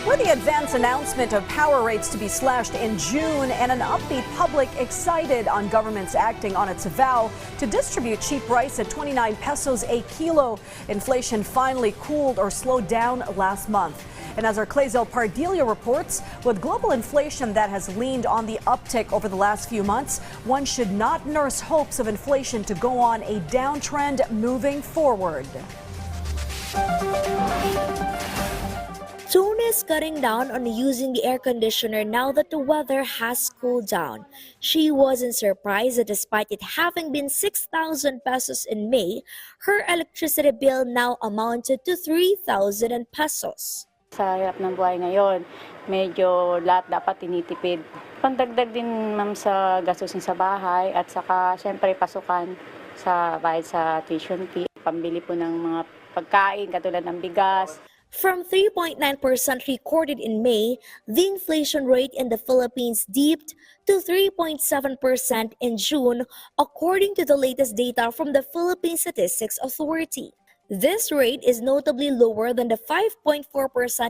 With the advance announcement of power rates to be slashed in June and an upbeat public excited on government's acting on its vow to distribute cheap rice at 29 pesos a kilo, inflation finally cooled or slowed down last month. And as our Clazel Pardilia reports, with global inflation that has leaned on the uptick over the last few months, one should not nurse hopes of inflation to go on a downtrend moving forward. Tone is cutting down on using the air conditioner now that the weather has cooled down. She wasn't surprised that despite it having been 6,000 pesos in May, her electricity bill now amounted to 3,000 pesos. Sa hirap ng buhay ngayon, medyo lahat dapat tinitipid. Pandagdag din ma'am sa gastusin sa bahay at saka syempre pasukan sa bayad sa tuition fee, pambili po ng mga pagkain katulad ng bigas. From 3.9% recorded in May, the inflation rate in the Philippines dipped to 3.7% in June, according to the latest data from the Philippine Statistics Authority. This rate is notably lower than the 5.4%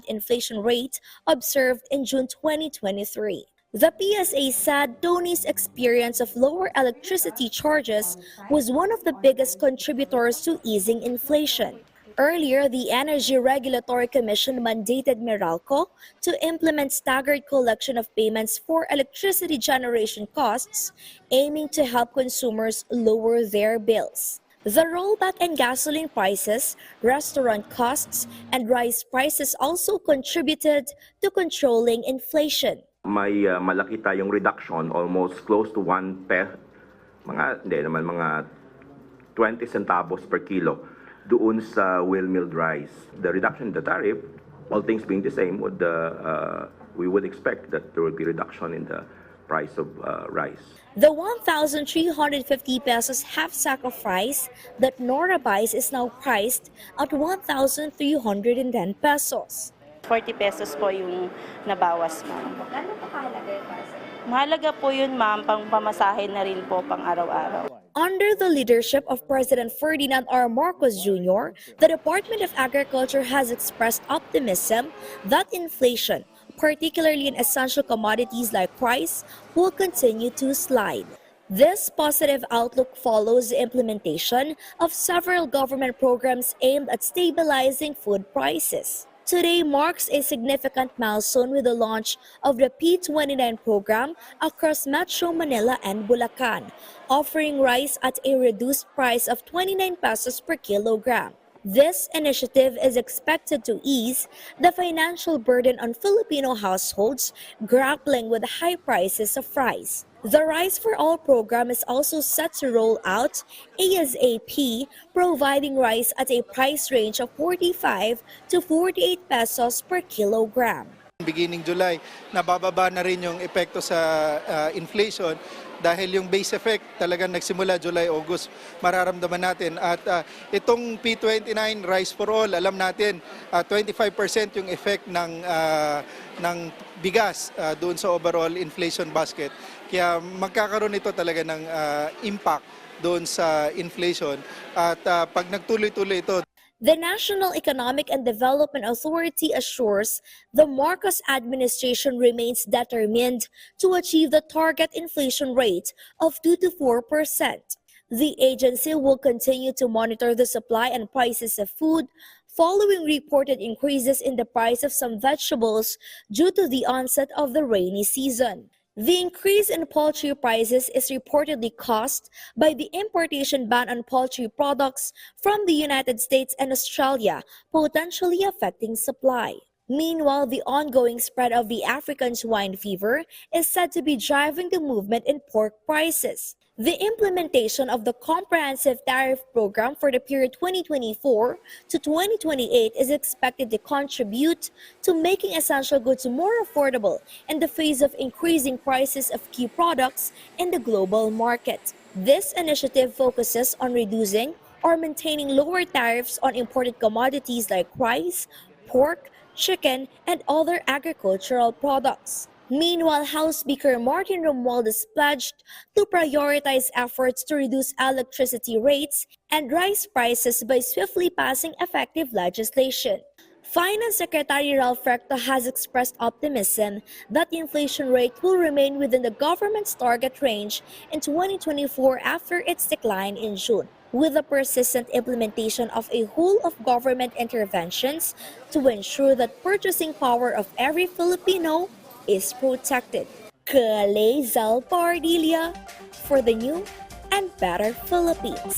inflation rate observed in June 2023. The PSA said Tony's experience of lower electricity charges was one of the biggest contributors to easing inflation. Earlier, the Energy Regulatory Commission mandated Meralco to implement staggered collection of payments for electricity generation costs, aiming to help consumers lower their bills. The rollback in gasoline prices, restaurant costs, and rice prices also contributed to controlling inflation. May malaki tayong reduction, almost close to 1 peso, mga 20 centavos per kilo doon sa well-milled rice. The reduction in the tariff, all things being the same, we would expect that there will be reduction in the price of rice. The 1,350 pesos half sack of rice that Nora buys is now priced at 1,310 pesos. 40 pesos po yung nabawas, ma'am. Ano po kahalaga yun para sa inyo? Mahalaga po yun, ma'am, pang pamasahe na rin po pang araw-araw. Under the leadership of President Ferdinand R. Marcos Jr., the Department of Agriculture has expressed optimism that inflation, particularly in essential commodities like rice, will continue to slide. This positive outlook follows the implementation of several government programs aimed at stabilizing food prices. Today marks a significant milestone with the launch of the P29 program across Metro Manila and Bulacan, offering rice at a reduced price of 29 pesos per kilogram. This initiative is expected to ease the financial burden on Filipino households grappling with the high prices of rice. The Rice for All program is also set to roll out ASAP, providing rice at a price range of 45 to 48 pesos per kilogram. Beginning July, nabababa na rin yung epekto sa inflation dahil yung base effect talagang nagsimula July, August, mararamdaman natin. At itong P29 Rice for All, alam natin 25% yung effect ng bigas doon sa overall inflation basket. Kaya magkakaroon ito talaga ng impact doon sa inflation at pag nagtuloy-tuloy ito. The National Economic and Development Authority assures the Marcos administration remains determined to achieve the target inflation rate of 2 to 4%. The agency will continue to monitor the supply and prices of food following reported increases in the price of some vegetables due to the onset of the rainy season. The increase in poultry prices is reportedly caused by the importation ban on poultry products from the United States and Australia, potentially affecting supply. Meanwhile, the ongoing spread of the African swine fever is said to be driving the movement in pork prices. The implementation of the Comprehensive Tariff Program for the period 2024 to 2028 is expected to contribute to making essential goods more affordable in the face of increasing prices of key products in the global market. This initiative focuses on reducing or maintaining lower tariffs on imported commodities like rice, pork, chicken, and other agricultural products. Meanwhile, House Speaker Martin Romualdez pledged to prioritize efforts to reduce electricity rates and rice prices by swiftly passing effective legislation. Finance Secretary Ralph Recto has expressed optimism that the inflation rate will remain within the government's target range in 2024 after its decline in June, with the persistent implementation of a whole of government interventions to ensure that purchasing power of every Filipino is protected. Kalezal Pardilla for the New and Better Philippines.